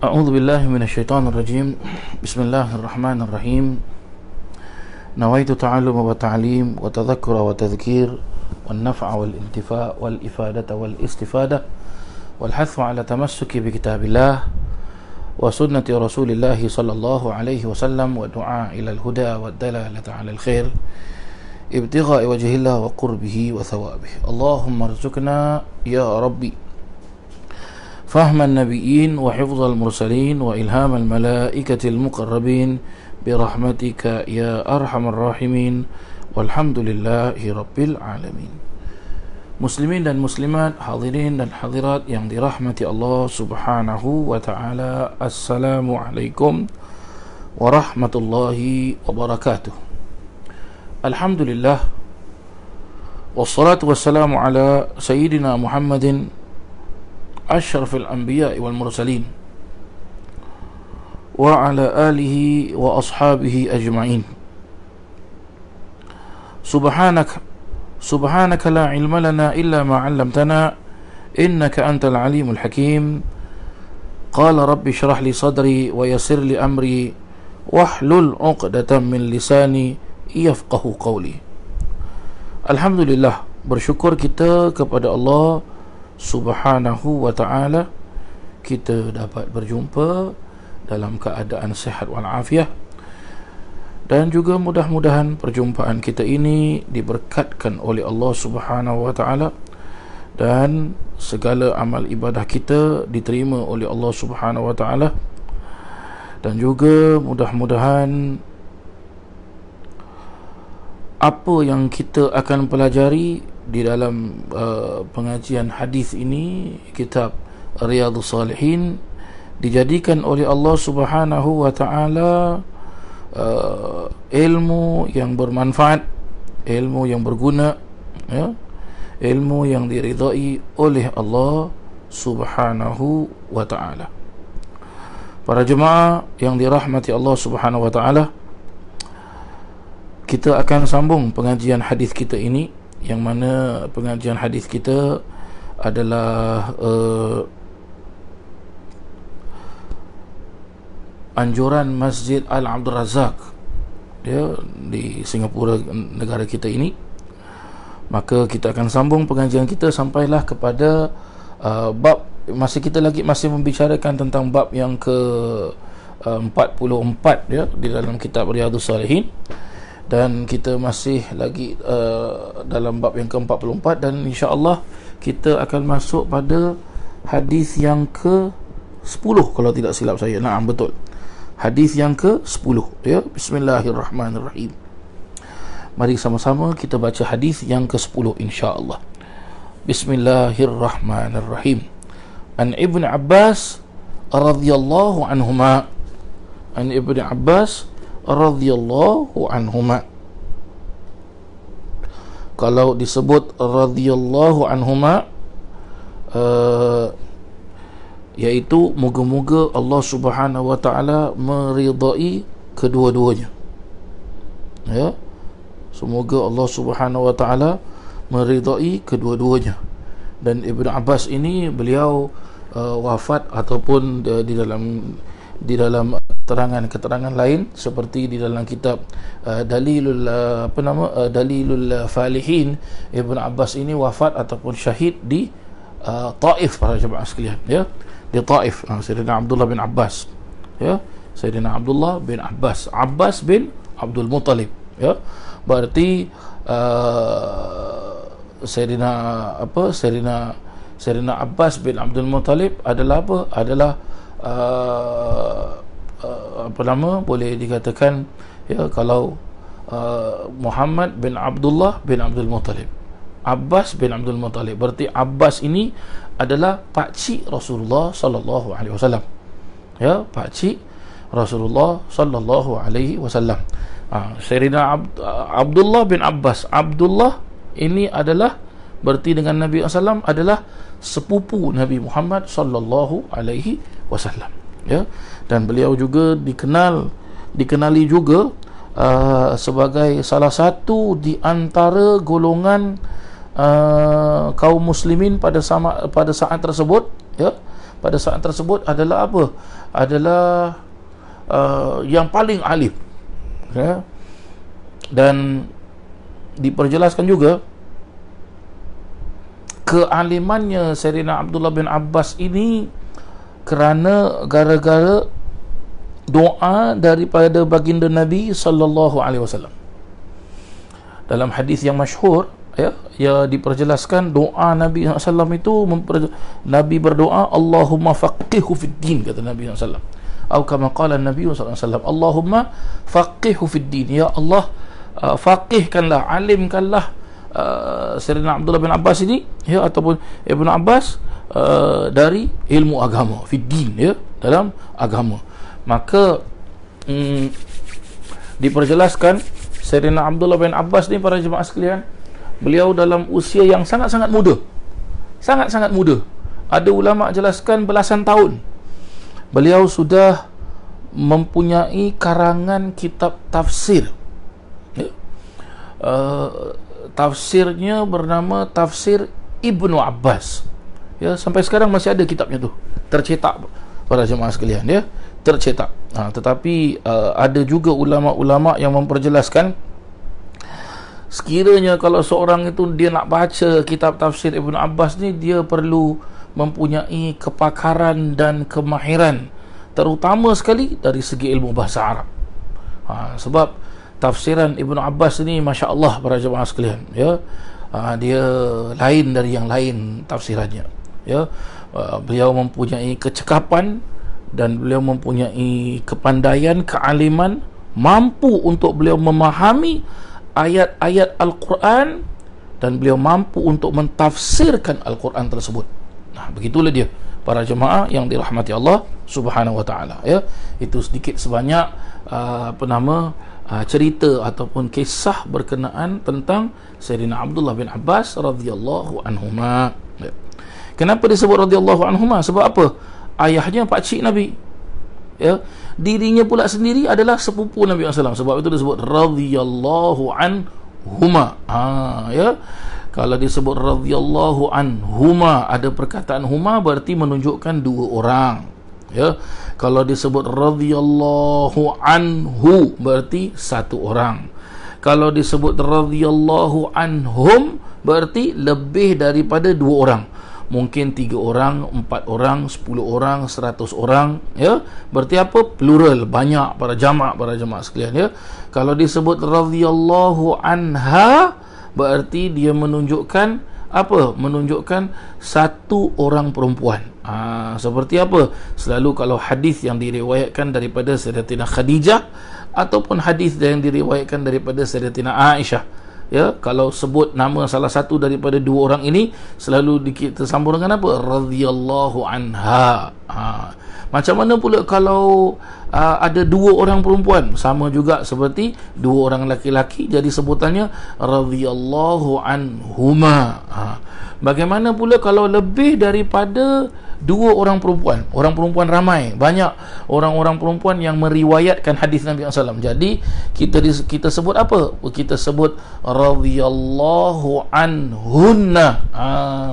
أعوذ بالله من الشيطان الرجيم. بسم الله الرحمن الرحيم. نويت تعلم وتعليم وتذكر وتذكير والنفع والانتفاع والإفادة والاستفادة والحث على تمسك بكتاب الله وسنة رسول الله صلى الله عليه وسلم والدعاء إلى الهدى والدلالة على الخير ابتغاء وجه الله وقربه وثوابه. اللهم ارزقنا يا ربي فهم النبيين وحفظ المرسلين وإلهام الملائكة المقربين برحمتك يا أرحم الراحمين والحمد لله رب العالمين. Muslimin dan muslimat, hadirin dan hadirat yang dirahmati Allah subhanahu wa ta'ala, Assalamualaikum warahmatullahi wabarakatuh. Alhamdulillah, wassalatu wassalamu ala Sayyidina Muhammadin ashrafil anbiya wal mursalin wa ala alihi wa ashabihi ajma'in. Subhanaka la ilma lana illa ma 'allamtana innaka antal alimul hakim. Qala rabbi shrah li sadri wa yassir li amri wahlul 'uqdatam min lisani yafqahu qawli. Alhamdulillah, bersyukur kita kepada Allah subhanahu wa ta'ala, kita dapat berjumpa dalam keadaan sihat wal afiah, dan juga mudah-mudahan perjumpaan kita ini diberkatkan oleh Allah subhanahu wa ta'ala dan segala amal ibadah kita diterima oleh Allah subhanahu wa ta'ala, dan juga mudah-mudahan apa yang kita akan pelajari di dalam pengajian hadis ini, kitab Riyadhus Salihin, dijadikan oleh Allah subhanahu wa ta'ala ilmu yang bermanfaat, ilmu yang berguna, ya, ilmu yang diridai oleh Allah subhanahu wa ta'ala. Para jemaah yang dirahmati Allah subhanahu wa ta'ala, kita akan sambung pengajian hadis kita ini, yang mana pengajian hadis kita adalah anjuran Masjid Al-Abdul Razak, ya, di Singapura, negara kita ini. Maka kita akan sambung pengajian kita sampailah kepada bab, masih membicarakan tentang bab yang ke 44, ya, di dalam kitab Riyadhus Salihin. Dan kita masih lagi dalam bab yang ke-44, dan insya-Allah kita akan masuk pada hadis yang ke-10 kalau tidak silap saya. Naam, betul. Hadis yang ke-10, ya. Bismillahirrahmanirrahim. Mari sama-sama kita baca hadis yang ke-10 insya-Allah. Bismillahirrahmanirrahim. An Ibn Abbas radhiyallahu anhuma, an Ibn Abbas radhiyallahu anhuma. Kalau disebut radhiyallahu anhuma, iaitu moga-moga Allah subhanahu wa ta'ala meridai kedua-duanya, ya. Semoga Allah subhanahu wa ta'ala meridai kedua-duanya. Dan Ibn Abbas ini beliau wafat, ataupun di dalam keterangan lain, seperti di dalam kitab Dalilul Falihin, Ibn Abbas ini wafat ataupun syahid di Taif, para jemaah sekalian, ya, di Taif. Sayyidina Abdullah bin Abbas, ya, Sayyidina Abdullah bin Abbas, Abbas bin Abdul Muttalib, ya. Berarti Sayyidina Abbas bin Abdul Muttalib adalah apa? Adalah boleh dikatakan, ya, kalau Muhammad bin Abdullah bin Abdul Muttalib, Abbas bin Abdul Muttalib, berarti Abbas ini adalah pakcik Rasulullah sallallahu alaihi wasallam, ya, pakcik Rasulullah sallallahu alaihi wasallam. Sayyidina Abdullah bin Abbas, Abdullah ini adalah berarti dengan Nabi SAW adalah sepupu Nabi Muhammad sallallahu alaihi wasallam, ya. Dan beliau juga dikenali juga sebagai salah satu di antara golongan kaum muslimin pada saat tersebut, ya, pada saat tersebut adalah apa? Adalah yang paling alim, ya? Dan diperjelaskan juga kealimannya Sayyidina Abdullah bin Abbas ini kerana gara-gara doa daripada baginda Nabi sallallahu alaihi wasallam. Dalam hadis yang masyhur, ya diperjelaskan doa Nabi SAW itu, Nabi berdoa, Allahumma faqihhu fid din, kata Nabi SAW. Atau kama qala Nabi SAW, Allahumma faqihhu fid din, ya Allah, faqihkanlah, alimkanlah Sayyidina Abdullah bin Abbas ini, ya, ataupun Ibnu Abbas, dari ilmu agama, fid din, ya, dalam agama. Maka diperjelaskan Sayyidina Abdullah bin Abbas ni, para jemaah sekalian, beliau dalam usia yang sangat-sangat muda, sangat-sangat muda. Ada ulama jelaskan belasan tahun beliau sudah mempunyai karangan kitab tafsir, ya. Tafsirnya bernama Tafsir Ibnu Abbas, ya, sampai sekarang masih ada kitabnya tu, tercetak, para jemaah sekalian, ya, tercetak. Tetapi ada juga ulama-ulama yang memperjelaskan, sekiranya kalau seorang itu dia nak baca kitab tafsir Ibnu Abbas ni, dia perlu mempunyai kepakaran dan kemahiran, terutama sekali dari segi ilmu bahasa Arab. Sebab tafsiran Ibnu Abbas ni, Masya Allah, para jemaah sekalian, ya, dia lain dari yang lain tafsirannya, ya. Beliau mempunyai kecekapan dan beliau mempunyai kepandaian, kealiman, mampu untuk beliau memahami ayat-ayat Al-Quran, dan beliau mampu untuk mentafsirkan Al-Quran tersebut. Begitulah dia, para jemaah yang dirahmati Allah Subhanahu wa taala, ya. Itu sedikit sebanyak cerita ataupun kisah berkenaan tentang Sayyidina Abdullah bin Abbas radhiyallahu anhuma. Kenapa disebut radhiyallahu anhuma? Sebab apa? Ayahnya pakcik Nabi, ya. Dirinya pula sendiri adalah sepupu Nabi SAW. Sebab itu disebut radhiyallahu anhuma. Ya. Kalau disebut radhiyallahu anhuma, ada perkataan huma, berarti menunjukkan dua orang, ya. Kalau disebut radhiyallahu anhu, berarti satu orang. Kalau disebut radhiyallahu anhum, berarti lebih daripada dua orang. Mungkin 3 orang, 4 orang, 10 orang, 100 orang, ya. Berarti apa? Plural, banyak, para jamaah, para jemaah sekalian, ya. Kalau disebut radhiyallahu anha, berarti dia menunjukkan apa? Menunjukkan satu orang perempuan. Seperti apa? Selalu kalau hadis yang diriwayatkan daripada Sayyidatina Khadijah ataupun hadis yang diriwayatkan daripada Sayyidatina Aisyah, ya, kalau sebut nama salah satu daripada dua orang ini, selalu kita sambung dengan apa? Radhiyallahu anha. Macam mana pula kalau ada dua orang perempuan, sama juga seperti dua orang laki-laki, jadi sebutannya radhiyallahu anhuma. Bagaimana pula kalau lebih daripada dua orang perempuan? Orang perempuan ramai, banyak orang-orang perempuan yang meriwayatkan hadis Nabi SAW. Jadi kita sebut apa? Kita sebut radhiyallahu anhunna.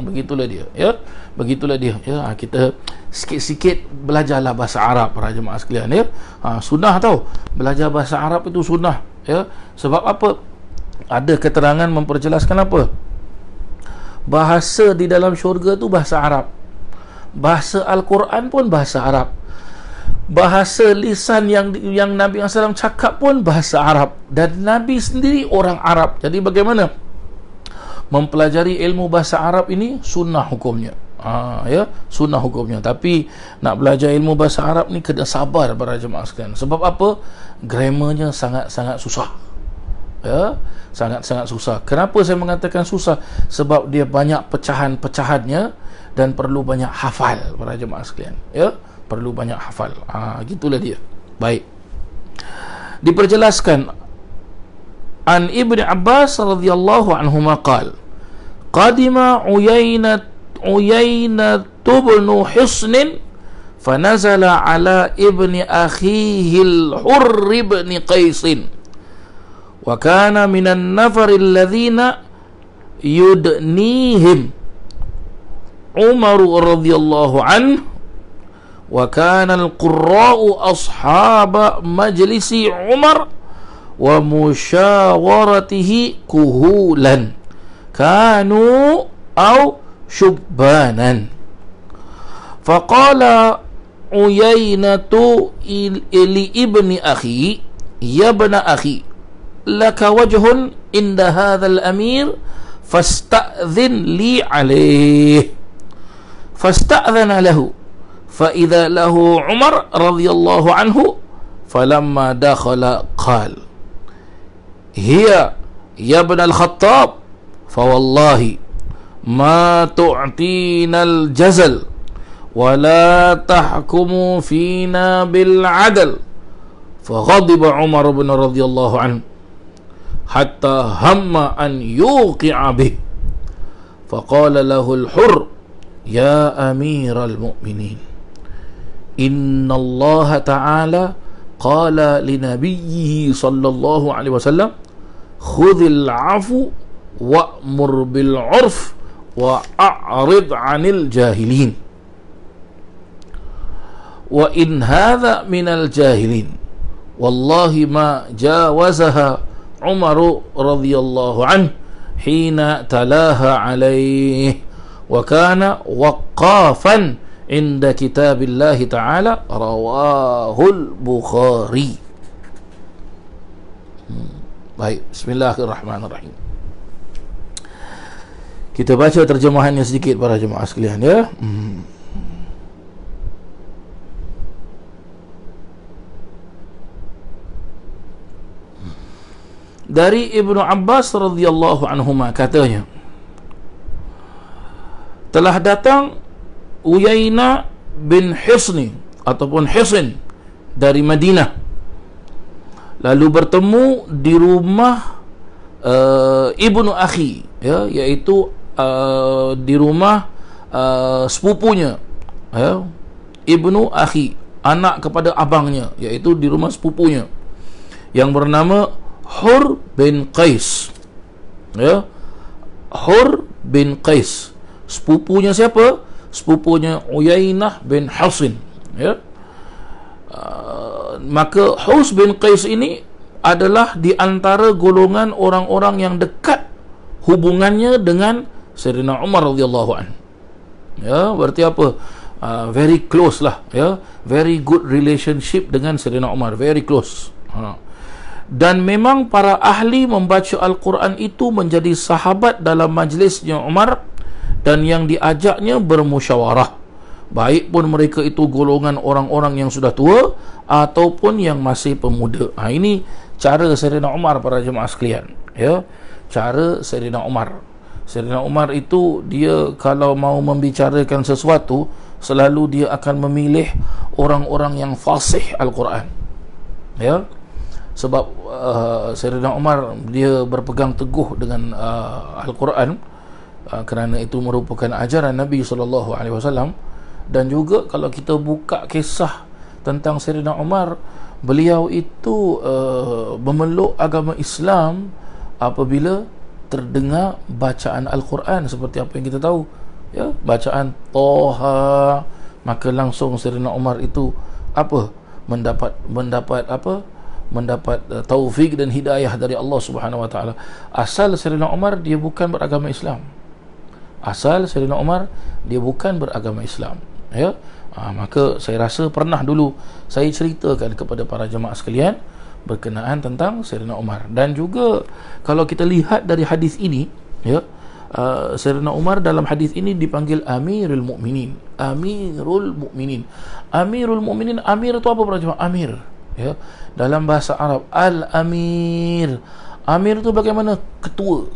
Begitulah dia, ya. Begitulah dia, ya. Kita sikit-sikit belajarlah bahasa Arab, para jemaah sekalian, ya. Sunnah tau, belajar bahasa Arab itu sunnah, ya. Sebab apa? Ada keterangan memperjelaskan apa? Bahasa di dalam syurga tu bahasa Arab. Bahasa Al-Quran pun bahasa Arab. Bahasa lisan yang Nabi SAW cakap pun bahasa Arab. Dan Nabi sendiri orang Arab. Jadi bagaimana? Mempelajari ilmu bahasa Arab ini sunnah hukumnya. Ya, sunnah hukumnya. Tapi nak belajar ilmu bahasa Arab ni kena sabar, para jemaah sekalian. Sebab apa? Grammarnya sangat-sangat susah, ya, sangat-sangat susah. Kenapa saya mengatakan susah? Sebab dia banyak pecahan-pecahannya dan perlu banyak hafal, para jemaah sekalian, ya, perlu banyak hafal. Gitulah dia. Baik, diperjelaskan an Ibnu Abbas radhiyallahu anhuma qala qadima Uyainah ibn Hisn fanazala ala ibni akhihi al-Hurr ibn Qais wa kana minan nafar alladhina yudnihim Umar radhiyallahu anhu wa kana al-qurra'u ashaba majlisi Umar wa musyawaratihi kuhulan kanu au syubbanan. Faqala Uyainatu li ibni akhi, ya ibna akhi, laka wajhun inda hadzal amir fasta'dhin li alayh. Fasta'dhana lahu fa idza lahu Umar radhiyallahu anhu falamma dakhala qala hiya ya ibn al-Khattab fa wallahi ma tu'tina al-jazal wa la tahkumu fina bil 'adl. Faghadiba Umar bin radhiyallahu anhu hatta hamma an yuqi'a bih. Faqala lahu al-Hurr ya amiral mu'minin inna Allah ta'ala qala li nabiyhi sallallahu alaihi wasallam khudhil 'afwa wa'mur bil 'urf wa a'rid 'anil jahilin wa in hadha minal jahilin wallahi ma jawazaha Umar radhiyallahu anhu hina talaha alaihi wa kana waqqafan inda kitabillahi ta'ala rawahul Bukhari. Baik, bismillahirrahmanirrahim. Kita baca terjemahannya sedikit para jemaah sekalian ya. Dari Ibnu Abbas radhiyallahu anhuma katanya, telah datang Uyainah bin Hisni ataupun Hisn dari Madinah, lalu bertemu di rumah Ibnu Akhi, ya, iaitu di rumah sepupunya, ya, Ibnu Akhi, anak kepada abangnya, iaitu di rumah sepupunya yang bernama Hur bin Qais, ya, Hur bin Qais. Sepupunya siapa? Sepupunya Uyainah bin Hisn, ya. Maka Hurs bin Qais ini adalah di antara golongan orang-orang yang dekat hubungannya dengan Sayyidina Umar radhiyallahu anhu. Ya, berarti apa? Very close lah, ya. Very good relationship dengan Sayyidina Umar, very close. Dan memang para ahli membaca Al-Quran itu menjadi sahabat dalam majlisnya Umar, dan yang diajaknya bermusyawarah, baik pun mereka itu golongan orang-orang yang sudah tua ataupun yang masih pemuda. Ini cara Sayyidina Umar para jemaah sekalian, ya. Cara Sayyidina Umar. Sayyidina Umar itu dia kalau mau membicarakan sesuatu, selalu dia akan memilih orang-orang yang fasih Al-Quran, ya. Sebab Sayyidina Umar dia berpegang teguh dengan Al-Quran, kerana itu merupakan ajaran Nabi SAW. Dan juga kalau kita buka kisah tentang Sayyidina Umar, beliau itu memeluk agama Islam apabila terdengar bacaan Al-Quran, seperti apa yang kita tahu, ya, bacaan Toha, maka langsung Sayyidina Umar itu apa? mendapat taufik dan hidayah dari Allah Subhanahu wa taala. Asal Sayyidina Umar dia bukan beragama Islam. Asal Sayyidina Umar dia bukan beragama Islam, ya. Maka saya rasa pernah dulu saya ceritakan kepada para jemaah sekalian berkenaan tentang Sayyidina Umar. Dan juga kalau kita lihat dari hadis ini, ya, Sayyidina Umar dalam hadis ini dipanggil Amirul Mukminin. Amirul Mukminin. Amirul Mukminin, amir itu apa para jemaah? Amir, ya, dalam bahasa Arab Al-Amir. Amir itu bagaimana? Ketua,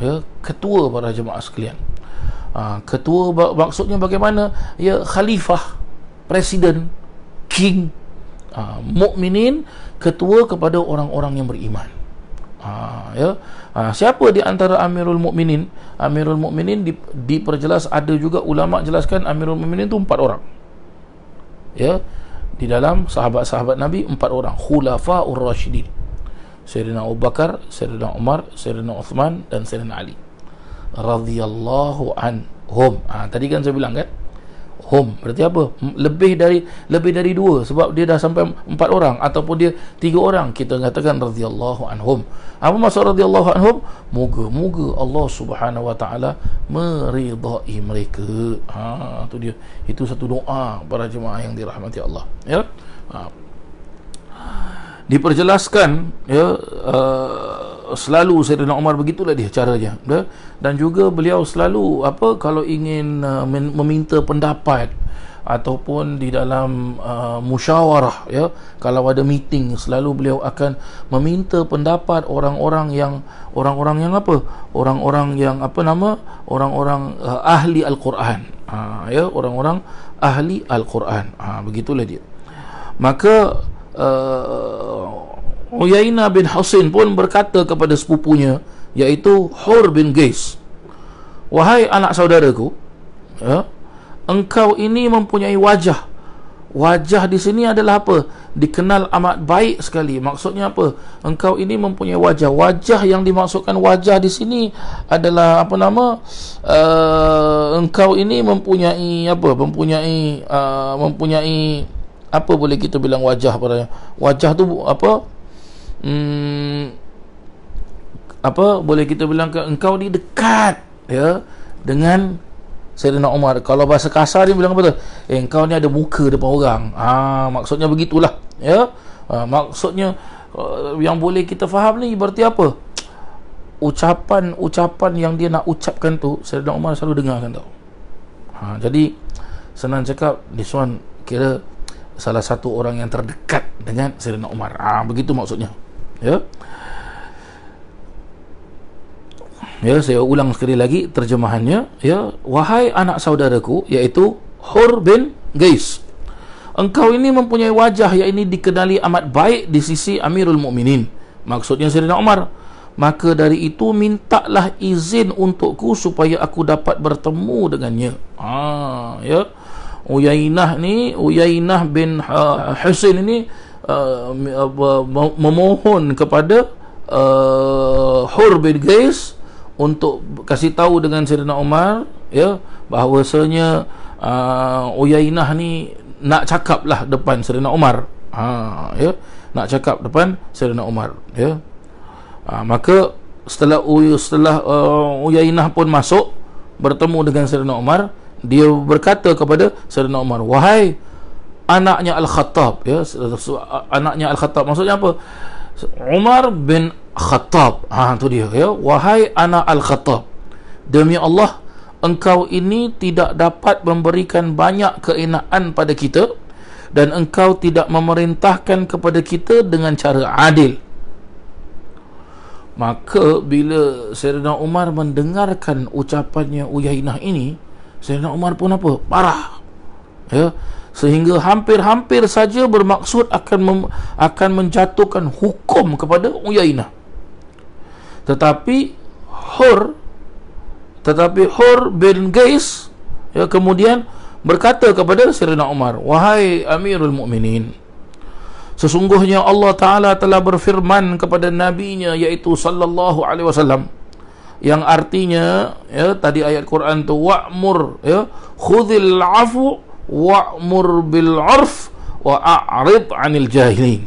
ya, ketua para jemaah sekalian. Ketua maksudnya bagaimana? Ya, khalifah, presiden, king. Mukminin, ketua kepada orang-orang yang beriman. Ya. Siapa di antara Amirul Mukminin? Amirul Mukminin diperjelas, ada juga ulama jelaskan Amirul Mukminin itu 4 orang. Ya, di dalam sahabat-sahabat Nabi 4 orang, Khulafaur Rasyidin. Sayyidina Abu Bakar, Sayyidina Umar, Sayyidina Uthman dan Sayyidina Ali radhiyallahu anhum. Tadi kan saya bilang kan, hum. Berarti apa? Lebih dari dua, sebab dia dah sampai 4 orang ataupun dia 3 orang, kita katakan radhiyallahu anhum. Apa maksud radhiyallahu anhum? Moga-moga Allah Subhanahu wa taala meridai mereka. Tu dia. Itu satu doa para jemaah yang dirahmati Allah, ya. Diperjelaskan, ya, selalu Sayyidina Umar begitulah dia caranya, ya? Dan juga beliau selalu kalau ingin meminta pendapat ataupun di dalam musyawarah, ya, kalau ada meeting, selalu beliau akan meminta pendapat orang-orang yang ahli Al-Quran, ya, orang-orang ahli Al-Quran. Begitulah dia. Maka Uyainah bin Husain pun berkata kepada sepupunya, iaitu Hur bin Qais, wahai anak saudaraku, ya, engkau ini mempunyai wajah. Wajah di sini adalah apa? Dikenal amat baik sekali. Maksudnya apa? Engkau ini mempunyai wajah. Wajah yang dimaksudkan wajah di sini adalah engkau ini mempunyai apa boleh kita bilang wajah pada wajah tu boleh kita bilang engkau ni dekat, ya, dengan Sayyidina Umar. Kalau bahasa kasar dia bilang apa tu? Engkau ni ada muka depan orang. Maksudnya begitulah, ya. Maksudnya yang boleh kita faham ni berarti apa? Ucapan yang dia nak ucapkan tu Sayyidina Umar selalu dengarkan tau. Jadi senang cakap, this one kira salah satu orang yang terdekat dengan Sayyidina Umar. Begitu maksudnya, ya. Ya, saya ulang sekali lagi terjemahannya, ya. Wahai anak saudaraku, iaitu Hur bin Qais, engkau ini mempunyai wajah yang ini dikenali amat baik di sisi Amirul Mukminin, maksudnya Sayyidina Umar. Maka dari itu mintalah izin untukku supaya aku dapat bertemu dengannya. Ya. Uyainah bin Husain ini memohon kepada Hur bin Qais untuk kasih tahu dengan Sayyidina Umar, ya, bahawasanya Uyainah ni nak cakap lah depan Sayyidina Umar, ya, nak cakap depan Sayyidina Umar, ya. Maka setelah Uyainah pun masuk bertemu dengan Sayyidina Umar, dia berkata kepada Sayyidina Umar, wahai anaknya Al-Khattab, ya, anaknya Al-Khattab maksudnya apa? Umar bin Khattab, tu dia, ya. Wahai anak Al-Khattab, demi Allah, engkau ini tidak dapat memberikan banyak keenaan pada kita, dan engkau tidak memerintahkan kepada kita dengan cara adil. Maka bila Sayyidina Umar mendengarkan ucapannya Uyainah ini, Sayyidina Umar pun marah, ya, sehingga hampir-hampir saja bermaksud akan menjatuhkan hukum kepada Uyainah. Tetapi Hur bin Qais, ya, kemudian berkata kepada Sayyidina Umar, wahai Amirul Mukminin, sesungguhnya Allah Ta'ala telah berfirman kepada Nabi-Nya, iaitu sallallahu alaihi wasallam, yang artinya, ya, tadi ayat Quran tu, wa'mur, ya, khudhil afu wa'mur bil 'urf wa a'rid 'anil jahilin.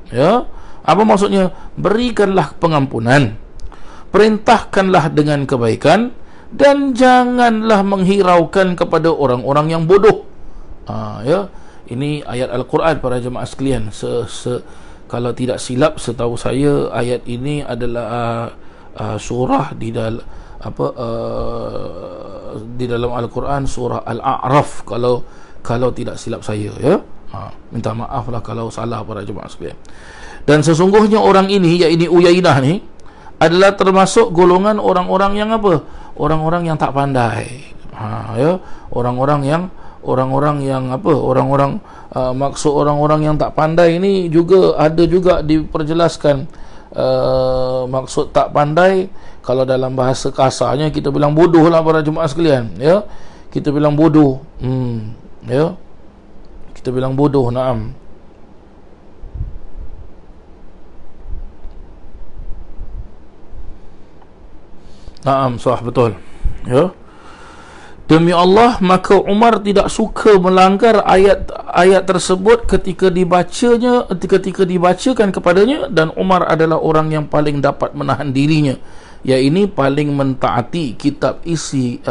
Ya, apa maksudnya? Berikanlah pengampunan, perintahkanlah dengan kebaikan, dan janganlah menghiraukan kepada orang-orang yang bodoh. Ya, ini ayat Al-Quran para jemaah sekalian. Kalau tidak silap, setahu saya ayat ini adalah surah di dalam di dalam Al-Quran, surah Al-A'raf, kalau tidak silap saya, ya. Minta maaf lah kalau salah para jemaah sekalian. Dan sesungguhnya orang ini, iaitu Uyainah ni, adalah termasuk golongan orang-orang yang orang-orang yang tak pandai, ya, orang-orang yang maksud orang-orang yang tak pandai ini juga ada juga diperjelaskan. Maksud tak pandai, kalau dalam bahasa kasarnya kita bilang bodoh lah para jemaah sekalian, ya. Kita bilang bodoh, ya, kita bilang bodoh. Naam. Naam, sah, betul, ya. Demi Allah, maka Umar tidak suka melanggar ayat-ayat tersebut ketika dibacakan kepadanya, dan Umar adalah orang yang paling dapat menahan dirinya, iaitu paling mentaati kitab isi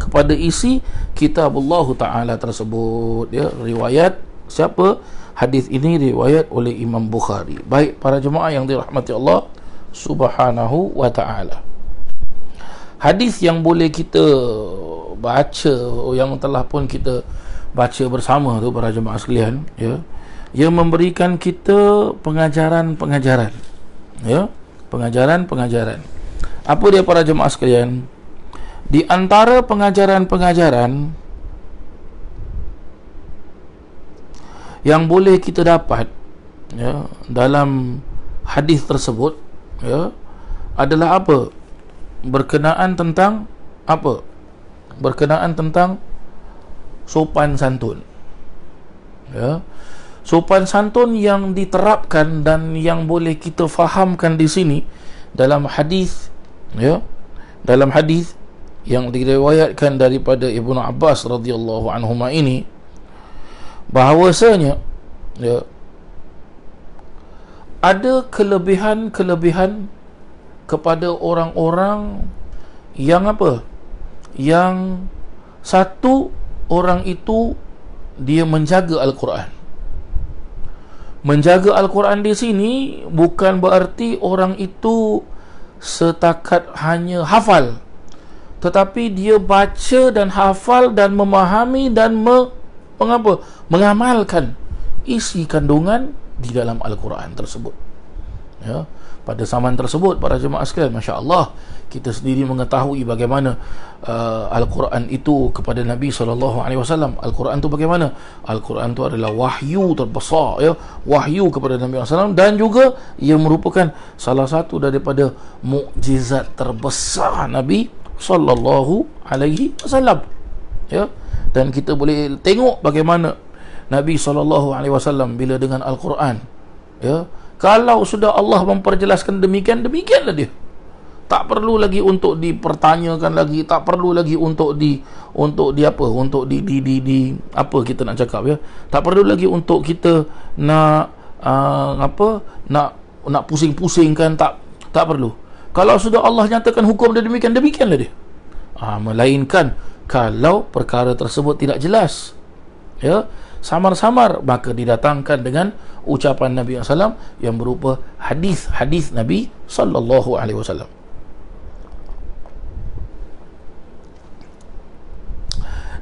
kepada isi kitab Allah Taala tersebut. Ya, riwayat siapa? Hadis ini riwayat oleh Imam Bukhari. Baik para jemaah yang dirahmati Allah Subhanahu wa taala. Hadis yang boleh kita baca, yang telah pun kita baca bersama tu para jemaah sekalian, ya, yang memberikan kita pengajaran-pengajaran, ya, pengajaran-pengajaran. Apa dia para jemaah sekalian? Di antara pengajaran-pengajaran yang boleh kita dapat, ya, dalam hadis tersebut, ya, adalah apa? Berkenaan tentang apa? Berkenaan tentang sopan santun. Ya. Sopan santun yang diterapkan dan yang boleh kita fahamkan di sini dalam hadis, ya, dalam hadis yang diriwayatkan daripada Ibnu Abbas radhiyallahu anhuma ini, bahawasanya, ya, ada kelebihan-kelebihan kepada orang-orang yang apa? Yang satu orang itu dia menjaga Al-Quran. Menjaga Al-Quran di sini bukan berarti orang itu setakat hanya hafal, tetapi dia baca dan hafal dan memahami dan mengamalkan isi kandungan di dalam Al-Quran tersebut. Ya, pada zaman tersebut para jemaah sekalian, masya-Allah, kita sendiri mengetahui bagaimana Al-Quran itu kepada Nabi SAW. Al-Quran itu bagaimana? Al-Quran itu adalah wahyu terbesar, ya, wahyu kepada Nabi SAW, dan juga ia merupakan salah satu daripada mukjizat terbesar Nabi SAW. Ya, dan kita boleh tengok bagaimana Nabi SAW bila dengan Al-Quran, ya, kalau sudah Allah memperjelaskan demikianlah dia. Tak perlu lagi untuk dipertanyakan lagi, tak perlu lagi untuk apa kita nak cakap, ya. Tak perlu lagi untuk kita nak nak pusing-pusingkan, tak perlu. Kalau sudah Allah nyatakan hukum dia demikianlah dia. Melainkan kalau perkara tersebut tidak jelas, ya, samar-samar, maka didatangkan dengan ucapan Nabi SAW yang berupa hadis Nabi SAW.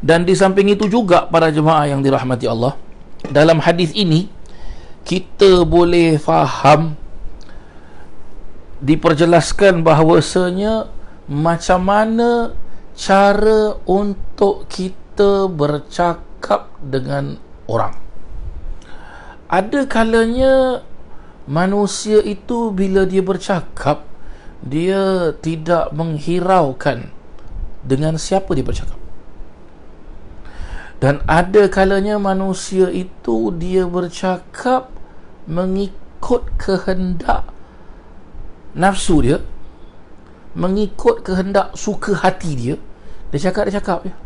Dan di samping itu juga para jemaah yang dirahmati Allah, dalam hadis ini kita boleh faham, diperjelaskan bahawasanya macam mana cara untuk kita bercakap dengan orang. Ada kalanya manusia itu bila dia bercakap, dia tidak menghiraukan dengan siapa dia bercakap. Dan ada kalanya manusia itu dia bercakap mengikut kehendak nafsu dia, mengikut kehendak suka hati dia. Dia cakap ya.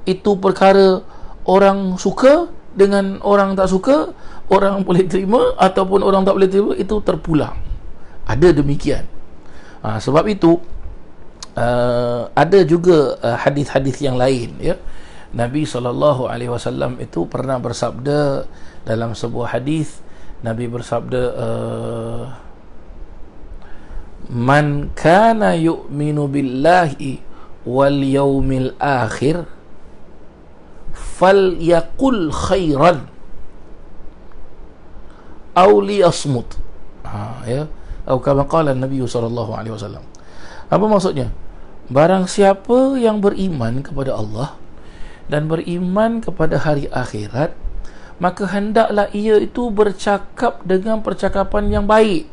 Itu perkara orang suka dengan orang tak suka, orang boleh terima ataupun orang tak boleh terima, itu terpulang. Ada demikian. Sebab itu ada juga hadis-hadis yang lain, ya. Nabi SAW itu pernah bersabda dalam sebuah hadis. Nabi bersabda, man kana yu'minu billahi wal yaumil akhir falyaqul khairan aw liyasmut. Ya, atau kama qala Nabi SAW. Apa maksudnya? Barang siapa yang beriman kepada Allah dan beriman kepada hari akhirat, maka hendaklah ia itu bercakap dengan percakapan yang baik.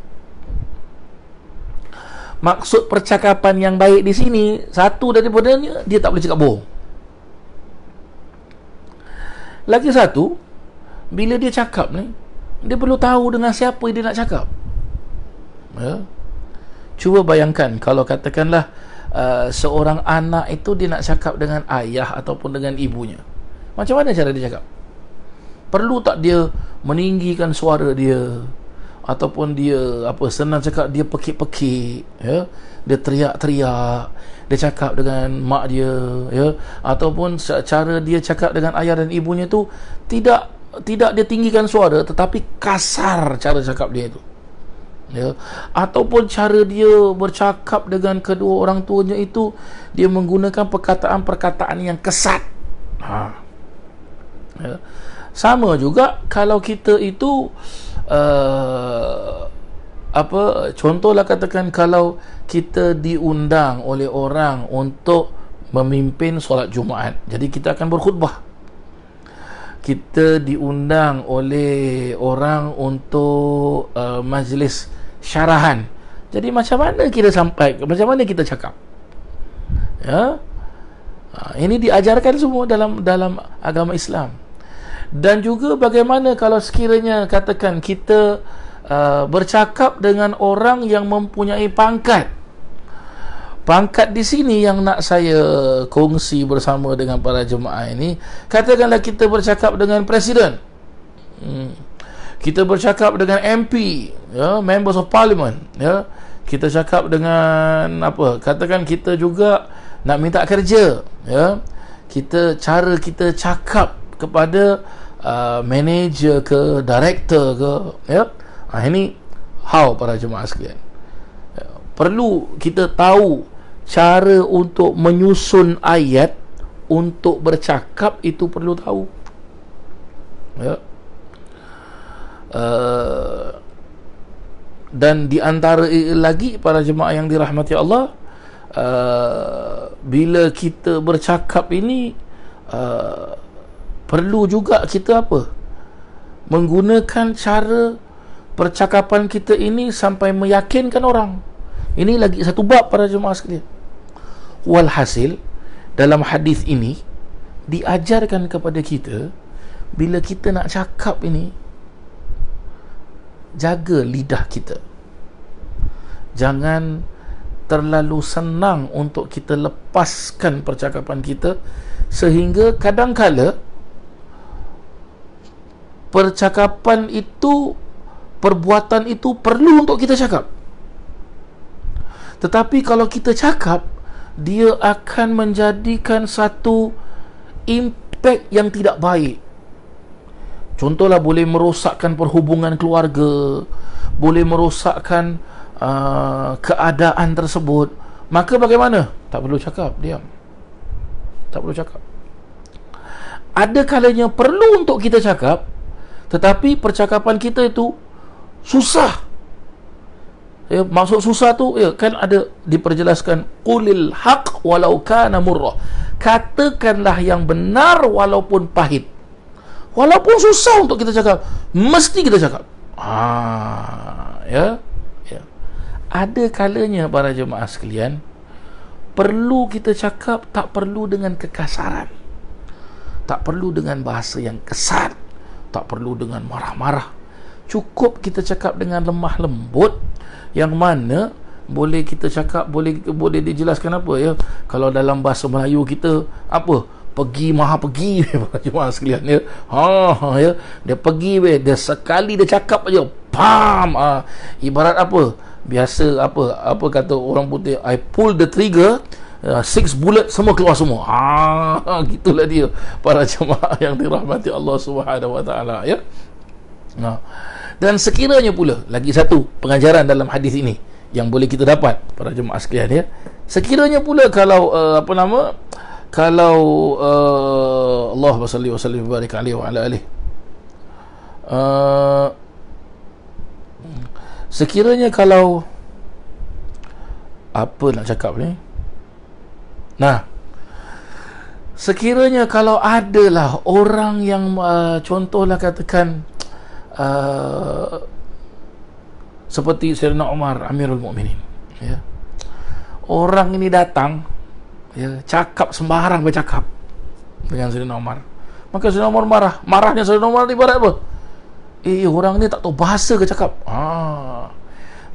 Maksud percakapan yang baik di sini, satu daripadanya, dia tak boleh cakap bohong. Lagi satu, bila dia cakap ni, dia perlu tahu dengan siapa dia nak cakap. Ya? Cuba bayangkan kalau katakanlah seorang anak itu dia nak cakap dengan ayah ataupun dengan ibunya, macam mana cara dia cakap? Perlu tak dia meninggikan suara dia, ataupun dia senang cakap dia pekik-pekik, ya, dia teriak-teriak, dia cakap dengan mak dia, ya, ataupun cara dia cakap dengan ayah dan ibunya tu tidak dia tinggikan suara, tetapi kasar cara cakap dia itu, ya, ataupun cara dia bercakap dengan kedua orang tuanya itu dia menggunakan perkataan-perkataan yang kesat. Ya. Sama juga kalau kita itu contohlah katakan kalau kita diundang oleh orang untuk memimpin solat Jumaat, jadi kita akan berkhutbah. Kita diundang oleh orang untuk majlis syarahan, jadi macam mana kita sampai, macam mana kita cakap, ya. Ini diajarkan semua dalam agama Islam. Dan juga bagaimana kalau sekiranya katakan kita bercakap dengan orang yang mempunyai pangkat. Pangkat di sini yang nak saya kongsi bersama dengan para jemaah ini, katakanlah kita bercakap dengan presiden, kita bercakap dengan MP, ya, members of parliament, ya, kita cakap dengan katakan kita juga nak minta kerja, ya, cara kita cakap kepada manager ke director ke, ya. Ini how para jemaah sekalian, ya, perlu kita tahu cara untuk menyusun ayat untuk bercakap, itu perlu tahu, ya. Dan di antara lagi para jemaah yang dirahmati Allah, bila kita bercakap ini perlu juga kita menggunakan cara percakapan kita ini sampai meyakinkan orang. Ini lagi satu bab para jemaah sekalian. Walhasil dalam hadis ini diajarkan kepada kita, bila kita nak cakap ini, jaga lidah kita. Jangan terlalu senang untuk kita lepaskan percakapan kita, sehingga kadang-kala percakapan itu, perbuatan itu perlu untuk kita cakap, tetapi kalau kita cakap, dia akan menjadikan satu impact yang tidak baik. Contohlah, boleh merosakkan perhubungan keluarga, boleh merosakkan keadaan tersebut. Maka bagaimana? Tak perlu cakap, diam. Tak perlu cakap. Ada kalanya perlu untuk kita cakap, tetapi percakapan kita itu susah, ya. Maksud susah tu, ya, kan ada diperjelaskan, qulil haq walau kana murrah, katakanlah yang benar walaupun pahit. Walaupun susah untuk kita cakap, mesti kita cakap. Ya. Ada kalanya para jemaah sekalian, perlu kita cakap, tak perlu dengan kekasaran, tak perlu dengan bahasa yang kesat, tak perlu dengan marah-marah. Cukup kita cakap dengan lemah lembut, yang mana boleh kita cakap, boleh dijelaskan ya, kalau dalam bahasa Melayu kita pergi maha pergi cuma sekalian, ya. Ya, dia pergi dia sekali dia cakap aja, pam, ibarat biasa kata orang putih, I pull the trigger, 6 bullet semua keluar semua. Gitulah dia para jemaah yang dirahmati Allah Subhanahu wa taala, ya. Dan sekiranya pula lagi satu pengajaran dalam hadis ini yang boleh kita dapat para jemaah sekalian, ya. Sekiranya pula kalau Allahumma salli wa sallim wa barik alaihi wa ala alihi, sekiranya kalau nak cakap ni, sekiranya kalau adalah orang yang contohlah katakan seperti Sayyidina Umar Amirul Mukminin, ya. Orang ini datang, ya, cakap sembarang bercakap dengan Sayyidina Umar, maka Sayyidina Umar marahnya Sayyidina Umar ibarat orang ni tak tahu bahasa ke cakap.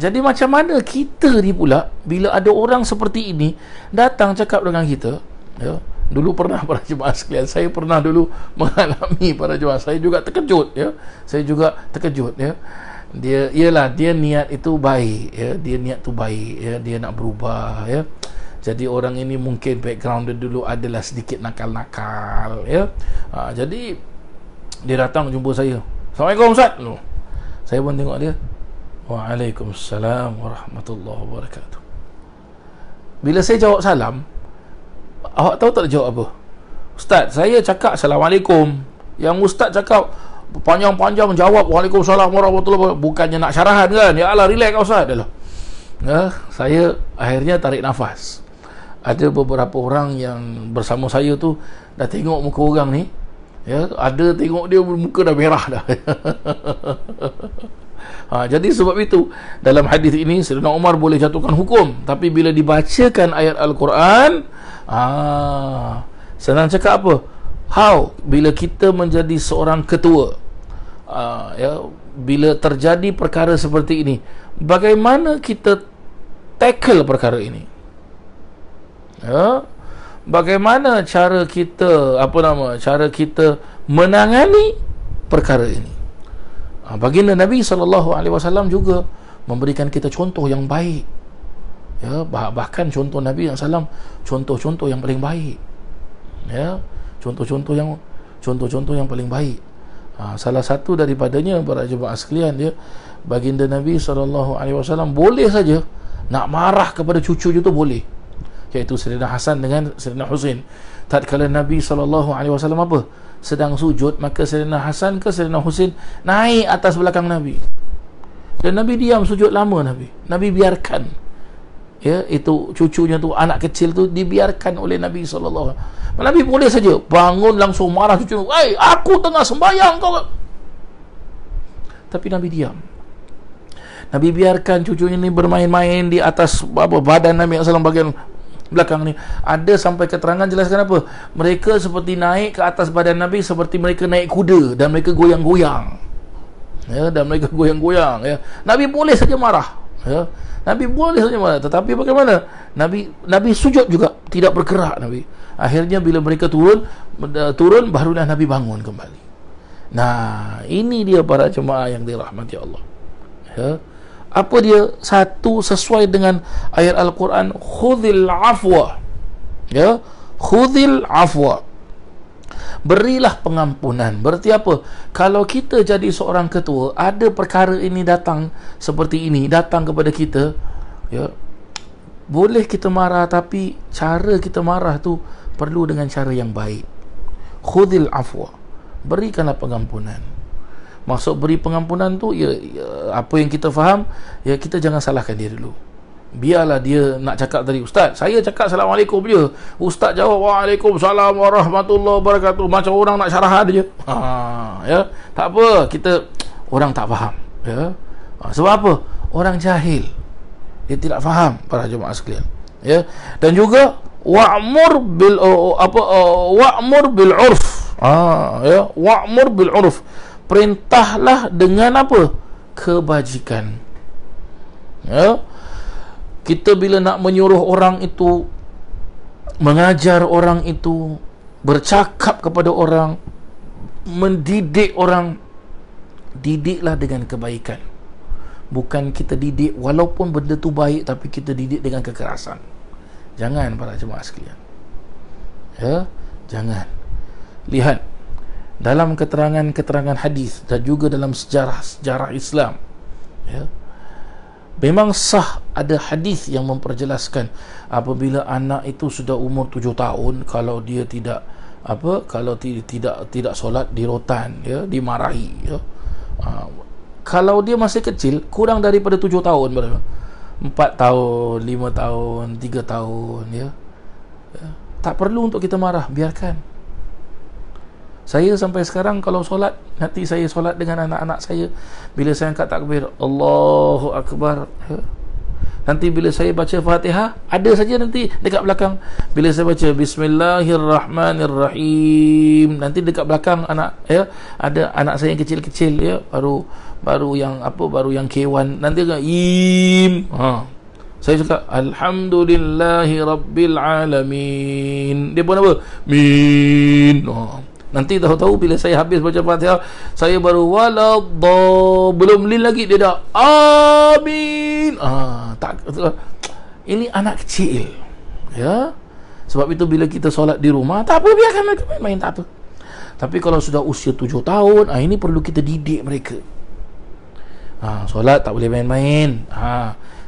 Jadi macam mana kita ni pula bila ada orang seperti ini datang cakap dengan kita, ya. Dulu pernah para jemaah sekalian, saya pernah dulu mengalami para jemaah, saya juga terkejut, ya. Saya juga terkejut, ya. Dia niat itu baik, ya. Dia niat tu baik, ya. Dia nak berubah, ya. Jadi orang ini mungkin background dia dulu adalah sedikit nakal-nakal, ya. Jadi dia datang jumpa saya. Assalamualaikum Ustaz. Saya pun tengok dia. Waalaikumsalam warahmatullahi wabarakatuh. Bila saya jawab salam, awak tahu tak dia jawab apa? Ustaz, saya cakap Assalamualaikum. Yang Ustaz cakap panjang-panjang jawab Waalaikumsalam warahmatullahi wabarakatuh. Bukannya nak syarahan kan? Ya Allah, relax Ustaz. Dah lah. Saya akhirnya tarik nafas. Ada beberapa orang yang bersama saya tu dah tengok muka orang ni, ya, ada tengok dia muka dah merah dah. Jadi sebab itu dalam hadis ini Sayyidina Umar boleh jatuhkan hukum, tapi bila dibacakan ayat Al-Quran, senang cakap apa? How bila kita menjadi seorang ketua, ya, bila terjadi perkara seperti ini, bagaimana kita tackle perkara ini? Ya, bagaimana cara kita cara kita menangani perkara ini? Baginda Nabi SAW juga memberikan kita contoh yang baik, ya, bahkan contoh Nabi SAW contoh-contoh yang paling baik, ya, contoh-contoh yang paling baik. Salah satu daripadanya para jemaah sekalian, dia baginda Nabi SAW boleh saja nak marah kepada cucunya tu boleh, iaitu Sayyidina Hasan dengan Sayyidina Husain. Tatkala Nabi SAW apa? Sedang sujud, maka Sayyidina Hasan ke Sayyidina Husain naik atas belakang Nabi. Dan Nabi diam sujud lama. Nabi biarkan, ya, itu cucunya tu, anak kecil tu dibiarkan oleh Nabi SAW. Nabi boleh saja bangun langsung marah cucu, aku tengah sembahyang kau. Tapi Nabi diam. Nabi biarkan cucunya ni bermain-main di atas badan Nabi SAW bagian belakang ni. Ada sampai keterangan jelaskan apa? Mereka seperti naik ke atas badan Nabi seperti mereka naik kuda, dan mereka goyang-goyang. Ya, ya. Nabi boleh saja marah, ya. Nabi boleh saja marah, tetapi bagaimana? Nabi sujud juga, tidak bergerak Nabi. Akhirnya bila mereka turun barulah Nabi bangun kembali. Nah, ini dia para jemaah yang dirahmati Allah. Ya. Apa dia? Satu, sesuai dengan ayat Al-Quran, khudhil afwa, ya, khudhil afwa, berilah pengampunan. Berarti apa? Kalau kita jadi seorang ketua, ada perkara ini datang seperti ini, datang kepada kita, ya, boleh kita marah, tapi cara kita marah tu perlu dengan cara yang baik. Khudhil afwa, berikanlah pengampunan. Maksud beri pengampunan tu, ya, apa yang kita faham, ya, kita jangan salahkan dia dulu. Biarlah dia nak cakap tadi, Ustaz, saya cakap Assalamualaikum je, Ustaz jawab Waalaikumsalam warahmatullahi wabarakatuh, macam orang nak syarahan je. Ya, tak apa, kita orang tak faham, ya. Sebab apa? Orang jahil, dia tidak faham para jemaah sekalian, ya. Dan juga wa'mur bil urf, ya, wa'mur bil urf, perintahlah dengan apa? Kebajikan. Ya. Kita bila nak menyuruh orang itu, mengajar orang itu, bercakap kepada orang, mendidik orang, didiklah dengan kebaikan. Bukan kita didik walaupun benda tu baik, tapi kita didik dengan kekerasan. Jangan para jemaah sekalian, ya, jangan. Lihat dalam keterangan hadis dan juga dalam sejarah Islam, ya, memang sah ada hadis yang memperjelaskan apabila anak itu sudah umur 7 tahun, kalau dia tidak tidak solat di rotan, ya, dimarahi, ya. Kalau dia masih kecil, kurang daripada 7 tahun, berapa? 4 tahun, 5 tahun, 3 tahun, ya. Tak perlu untuk kita marah, biarkan. Saya sampai sekarang kalau solat, nanti saya solat dengan anak-anak saya, bila saya angkat takbir Allahu Akbar, ya, nanti bila saya baca Fatihah, ada saja nanti dekat belakang, bila saya baca Bismillahirrahmanirrahim, nanti dekat belakang anak, ya, ada anak saya yang kecil-kecil, ya, baru baru yang apa, baru yang K1 nanti kan im. Saya cakap alhamdulillahi rabbil alamin, dia pun apa, min. Nanti tahu-tahu bila saya habis baca Fatihah, saya baru waladh, belum lin lagi dia dah amin. Tak, ini anak kecil, ya. Sebab itu bila kita solat di rumah, tak apa, biarkan mereka main-main, tak apa. Tapi kalau sudah usia 7 tahun, ini perlu kita didik mereka. Solat tak boleh main-main.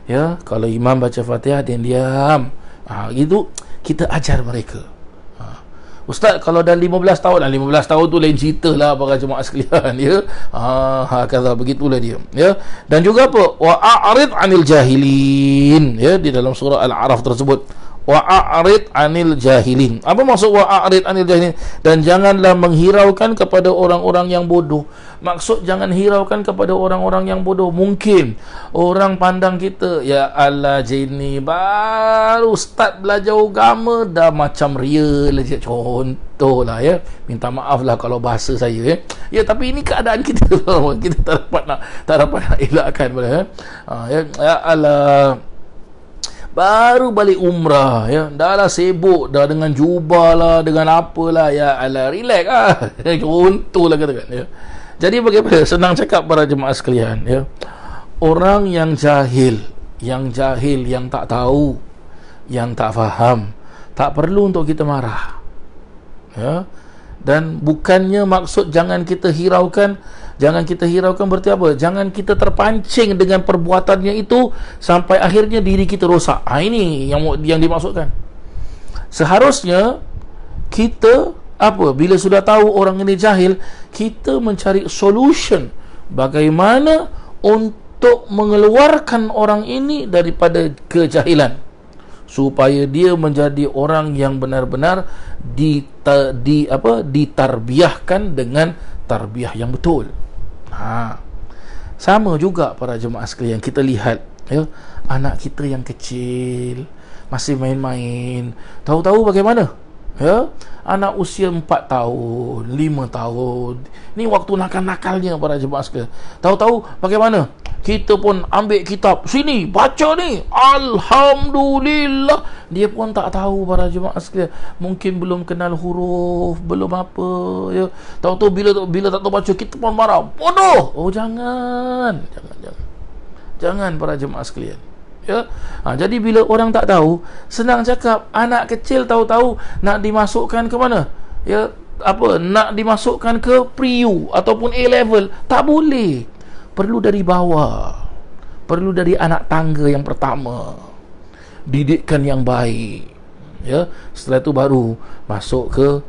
Ya, kalau imam baca Fatihah dia diam. Gitu kita ajar mereka. Ustaz, kalau dah 15 tahun, 15 tahun tu lain cerita lah para jemaah sekalian, ya. Kata begitulah dia, ya. Dan juga apa? Wa a'rid 'anil jahilin, ya, di dalam surah Al-A'raf tersebut. Wa a'rid 'anil jahilin. Apa maksud wa a'rid 'anil jahilin? Dan janganlah menghiraukan kepada orang-orang yang bodoh. Maksud jangan hiraukan kepada orang-orang yang bodoh. Mungkin orang pandang kita, ya Allah, Jenny baru start belajar agama dah macam real je, contohlah, ya. Minta maaf lah kalau bahasa saya, ya. Ya, tapi ini keadaan kita. Kita tak dapat nak elakkan, ya. Ya Allah, baru balik umrah, ya, dah lah sibuk dah dengan jubah lah, dengan apalah, ya Allah, relax lah. Contohlah katakan, ya. Jadi bagaimana? Senang cakap para jemaah sekalian, ya. Orang yang jahil, yang tak tahu, yang tak faham, tak perlu untuk kita marah, ya. Dan bukannya maksud jangan kita hiraukan berarti apa? Jangan kita terpancing dengan perbuatannya itu sampai akhirnya diri kita rosak. Ini yang dimaksudkan. Seharusnya kita apa, bila sudah tahu orang ini jahil, kita mencari solution bagaimana untuk mengeluarkan orang ini daripada kejahilan, supaya dia menjadi orang yang benar-benar ditarbiyahkan dengan tarbiyah yang betul. Sama juga para jemaah sekalian, kita lihat, ya, anak kita yang kecil masih main-main, tahu-tahu bagaimana, ya, anak usia 4 tahun, 5 tahun, ni waktu nakal-nakalnya para jemaah sekalian. Tahu-tahu bagaimana kita pun ambil kitab, sini baca ni, alhamdulillah. Dia pun tak tahu para jemaah sekalian, mungkin belum kenal huruf, belum apa, ya. Tahu-tahu bila tak tahu baca, kita pun marah, bodoh. Jangan para jemaah sekalian, ya. Jadi bila orang tak tahu, senang cakap. Anak kecil tahu-tahu nak dimasukkan ke mana, ya, apa, nak dimasukkan ke pre-U ataupun A-level, tak boleh. Perlu dari bawah, perlu dari anak tangga yang pertama, didikan yang baik, ya. Setelah itu baru masuk ke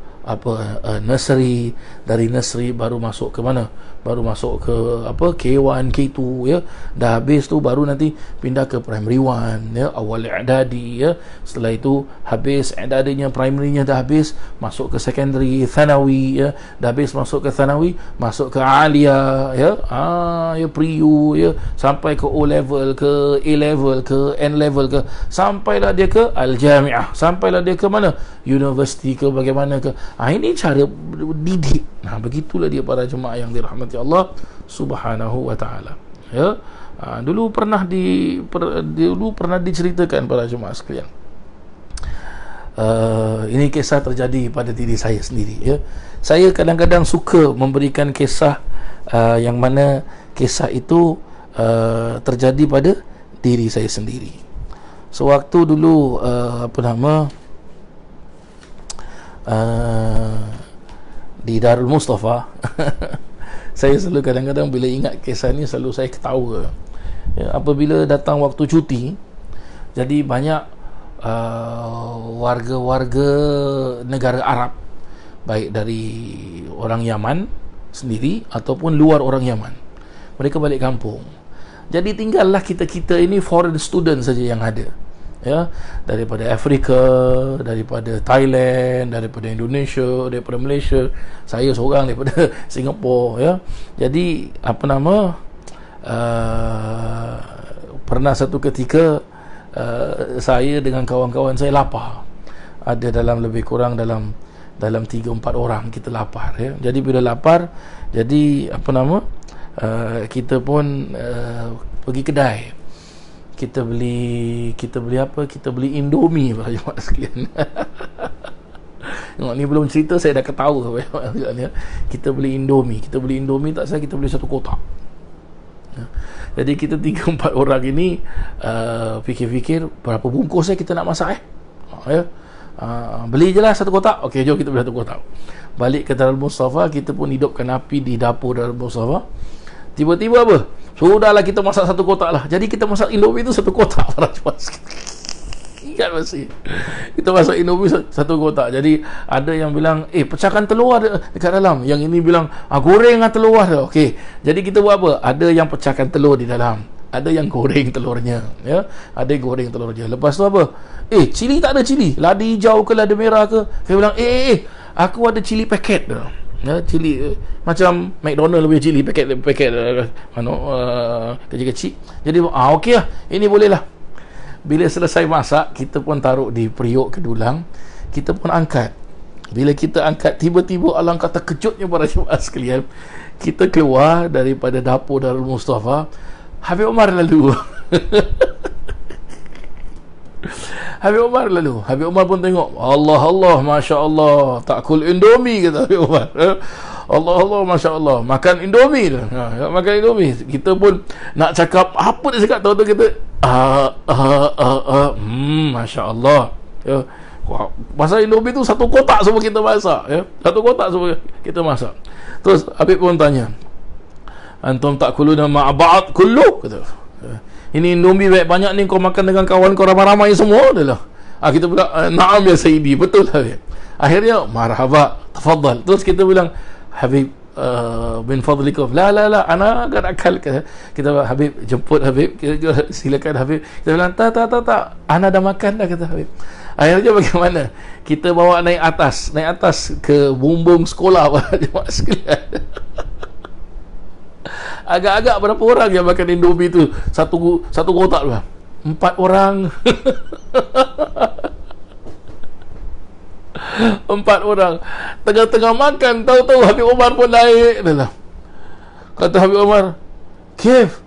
nursery. Dari nursery baru masuk ke mana? Baru masuk ke K1, K2, ya. Dah habis tu baru nanti pindah ke primary 1, ya, awal i'dadi, ya. Setelah itu habis i'dadinya, primary-nya dah habis, masuk ke secondary, thanawi, ya. Dah habis masuk ke thanawi, masuk ke alia, ya. Ya, pre-U, ya, sampai ke O level, ke A level, ke N level, ke sampailah dia ke al-jami'ah, sampailah dia ke mana? University ke bagaimana ke. Ini cara didik. Begitulah dia para jemaah yang dirahmati Allah Subhanahu wa taala, ya. Dulu pernah diceritakan para jemaah sekalian. Ini kisah terjadi pada diri saya sendiri, ya. Saya kadang-kadang suka memberikan kisah yang mana kisah itu terjadi pada diri saya sendiri. Sewaktu dulu di Darul Mustafa saya selalu kadang-kadang bila ingat kisah ni selalu saya ketawa, ya. Apabila datang waktu cuti, jadi banyak warga-warga negara Arab, baik dari orang Yaman sendiri ataupun luar orang Yaman, mereka balik kampung. Jadi tinggallah kita ini foreign student saja yang ada, ya, daripada Afrika, daripada Thailand, daripada Indonesia, daripada Malaysia. Saya seorang daripada Singapura, ya. Jadi pernah satu ketika saya dengan kawan-kawan saya lapar. Ada dalam lebih kurang dalam 3-4 orang kita lapar, ya. Jadi bila lapar, jadi kita pun pergi kedai, kita beli apa, kita beli Indomie para jemaah sekalian. Tengok ni belum cerita saya dah ketawa. Kita beli Indomie tak salah, kita beli satu kotak. Jadi kita 3-4 orang ini fikir-fikir berapa bungkus kita nak masak beli je lah satu kotak. Okey, jom kita beli satu kotak. Balik ke Darul Mustafa, kita pun hidupkan api di dapur Darul Mustafa. Tiba-tiba apa? Sudahlah, kita masak satu kotak lah. Jadi kita masak Indomie itu satu kotak para jemaah. Ingat masih kita masak Indomie satu kotak. Jadi ada yang bilang pecahkan telur ada dekat dalam, yang ini bilang goreng dengan telur ada. Okey, jadi kita buat apa? Ada yang pecahkan telur di dalam, ada yang goreng telurnya, ada yang goreng telurnya. Lepas tu apa? Cili tak ada cili, lada hijau ke lada merah ke? Saya bilang aku ada cili paket dah. Cili macam McDonald punya cili paket kecil-kecil. Jadi okey lah, ini boleh lah. Bila selesai masak, kita pun taruh di periuk ke dulang, kita pun angkat. Bila kita angkat, tiba-tiba alangkah terkejutnya para jemaah sekalian, kita keluar daripada dapur Darul Mustafa, Habib Omar lalu. Habib Omar pun tengok, Allah, Masya Allah, takul Indomie, kata Habib Omar. Allah, Masya Allah, makan Indomie lah. Makan Indomie. Kita pun nak cakap apa dia cakap, tahu-tahu kita Masya Allah. Pasal Indomie tu satu kotak semua kita masak. Satu kotak semua kita masak. Terus Habib pun tanya, antum takuluna ma'ba'at kullu, kata. Ini Indomie banyak ni, kau makan dengan kawan kau ramai-ramai semua dah lah. Kita bilang na'am ya Sayyidi, betul Habib. Akhirnya marhaba, tafadhal. Terus kita bilang, Habib bin fadlikum, la ana agak akal. Kita Habib, jemput Habib, silakan Habib. Kita bilang tak, ana dah makan dah, kata Habib. Akhirnya bagaimana? Kita bawa naik atas ke bumbung sekolah para jemaah sekalian. Agak-agak berapa orang yang makan Indomie tu satu kotak tu? 4 orang. 4 orang. Tengah-tengah makan, tahu-tahu Habib Omar pun naik dah. Kata Habib Omar, "Kif?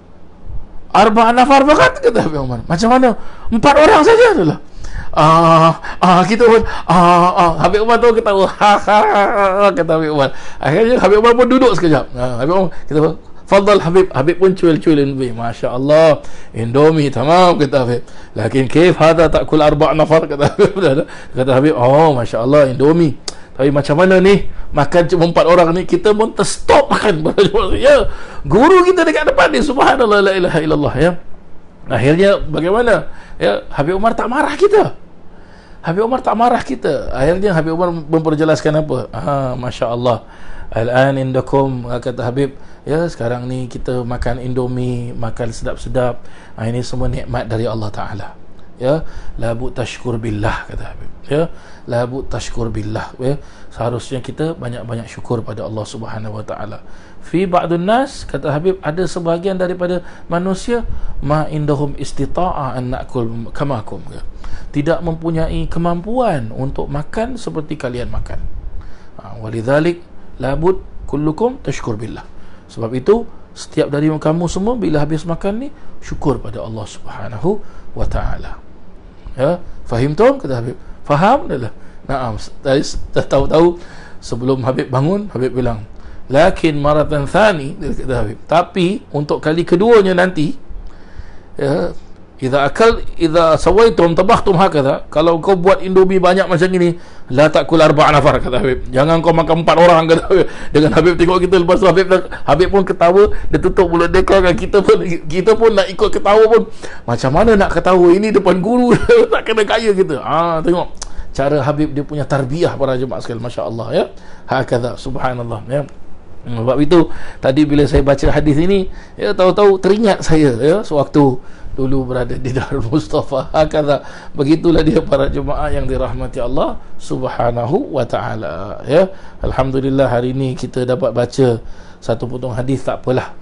4 nafar bakat?" kata Habib Omar. "Macam mana? 4 orang saja dah." Kita pun Habib Omar tu ketawa. Kata Habib Omar. Akhirnya Habib Omar pun duduk sekejap. Habib Omar kita fadal Habib. Habib pun cuil-cuil Indomie. Masya Allah, Indomie tamam, kata Habib. Lakin kif hada takul 4 nafar, kata Habib. Kata Habib, Masya Allah, Indomie. Tapi macam mana ni, makan cuma 4 orang ni? Kita pun terstop makan. Guru kita dekat depan ni, subhanallah, la ilaha illallah. Akhirnya bagaimana? Habib Omar tak marah kita. Akhirnya Habib Omar memperjelaskan apa? Masya Allah, al-an indakum, kata Habib, sekarang ni kita makan Indomie, makan sedap-sedap. Ini semua nikmat dari Allah Ta'ala. Labu tashkur billah, kata Habib. Labu tashkur billah. Seharusnya kita banyak-banyak syukur pada Allah Subhanahu Wa Ta'ala. Fi ba'dun nas, kata Habib, ada sebahagian daripada manusia ma indahum istita'a an na'kul kamakum, tidak mempunyai kemampuan untuk makan seperti kalian makan. Walidzalik labud kullukum tashkur billah. Sebab itu setiap dari kamu semua bila habis makan ni syukur pada Allah Subhanahu Wa Ta'ala. Fahim tu, kata Habib. Faham dah. Naam. Tahu-tahu sebelum Habib bangun, Habib bilang, lakin maratan thani, kata Habib, tapi untuk kali keduanya nanti, idza sawaitum tabahtum hakadha, kalau kau buat Indomie banyak macam ini, la takul 4 nafar, kata Habib. Jangan kau makan 4 orang, kata Habib. Dengan Habib tengok kita, lepas tu Habib pun ketawa, dia tutup mulut dia. Kan kita pun nak ikut ketawa pun. Macam mana nak ketawa ini depan guru? Tak kena kaya kita. Tengok cara Habib, dia punya tarbiyah para jemaah sekalian, masya-Allah, hakadha, subhanallah. Sebab itu tadi bila saya baca hadis ini, tahu-tahu teringat saya sewaktu dulu berada di Darul Mustafa. Hakadha, begitulah dia para jemaah yang dirahmati Allah Subhanahu Wa Ta'ala. Alhamdulillah, hari ini kita dapat baca satu potong hadis, tak apalah,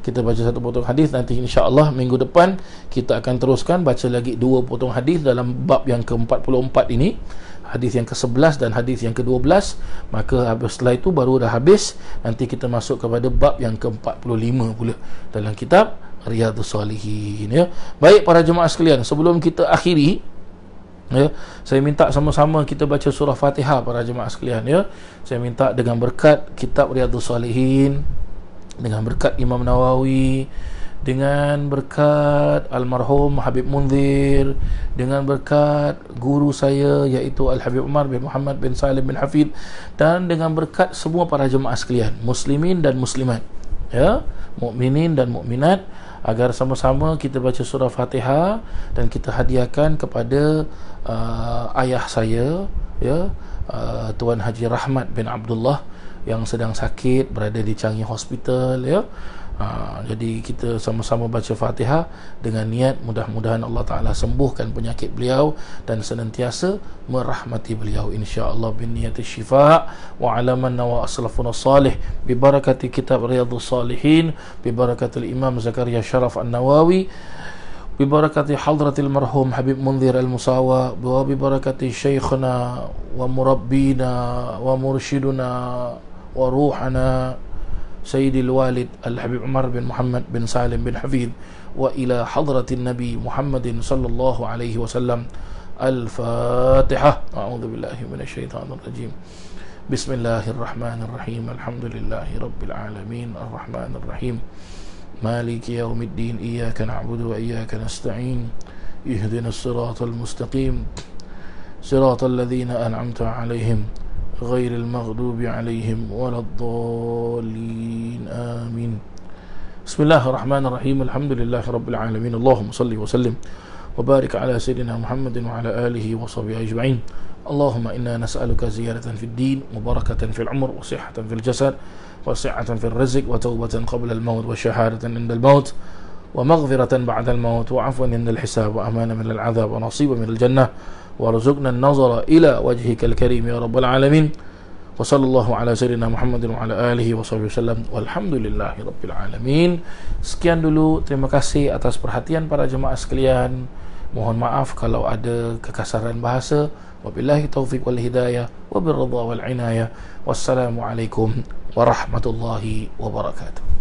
kita baca satu potong hadis. Nanti insya-Allah minggu depan kita akan teruskan baca lagi 2 potong hadis dalam bab yang ke-44 ini. hadis yang ke-11 dan hadis yang ke-12, maka setelah itu baru dah habis. Nanti kita masuk kepada bab yang ke-45 pula dalam kitab Riyadhus Shalihin, ya. Baik para jemaah sekalian, sebelum kita akhiri, ya, saya minta sama-sama kita baca surah Fatihah para jemaah sekalian, ya. Saya minta dengan berkat kitab Riyadhus Shalihin, dengan berkat Imam Nawawi, dengan berkat almarhum Habib Munzir, dengan berkat guru saya iaitu Al-Habib Umar bin Muhammad bin Salim bin Hafid, dan dengan berkat semua para jemaah sekalian, muslimin dan muslimat, ya, mukminin dan mukminat, agar sama-sama kita baca surah Fatihah dan kita hadiahkan kepada ayah saya, ya, Tuan Haji Rahmat bin Abdullah yang sedang sakit berada di Changi Hospital, ya. Jadi kita sama-sama baca Fatihah dengan niat mudah-mudahan Allah Ta'ala sembuhkan penyakit beliau dan senantiasa merahmati beliau insya-Allah bin niyati syifa wa alaman wa aslafuna salih bi barakati kitab Riyadhus Shalihin, bi barakatil Imam Zakaria Sharaf An-Nawawi, bi barakati hadratil marhum Habib Munzir Al-Musawa, wa bi barakati syekhna wa murabbina wa mursyiduna wa ruhana Sayyidil Walid Al-Habib Umar bin Muhammad bin Salim bin Hafid, wa ila hadratin Nabi Muhammadin sallallahu alaihi wasallam. Al-Fatihah. A'udzu billahi minasyaitonir rajim. Bismillahirrahmanirrahim. Alhamdulillahi rabbil alamin. Arrahmanir rahim. Maliki yaumiddin. Iyyaka na'budu wa iyyaka nasta'in. Ihdinas siratal mustaqim. Siratal ladzina an'amta 'alaihim غير المغضوب عليهم ولا الضالين آمين. بسم الله الرحمن الرحيم. الحمد لله رب العالمين. اللهم صل وسلم وبارك على سيدنا محمد وعلى آله وصحبه أجمعين. اللهم إنا نسألك زيادة في الدين وبركة في العمر وصحة في الجسد وسعة في الرزق وتوبة قبل الموت وشهادة عند الموت ومغفرة بعد الموت وعفوا عند الحساب وأمانة من العذاب ونصيبا من الجنة warzuqna an-nazara ila wajhikal karim ya rabbal alamin. Wa sallallahu ala sayyidina Muhammadin wa ala alihi wa sahbihi wasallam. Walhamdulillahi rabbil alamin. Sekian dulu, terima kasih atas perhatian para jemaah sekalian. Mohon maaf kalau ada kekasaran bahasa. Wabillahi taufiq wal hidayah wa birridha wal inayah. Wassalamu alaikum warahmatullahi wabarakatuh.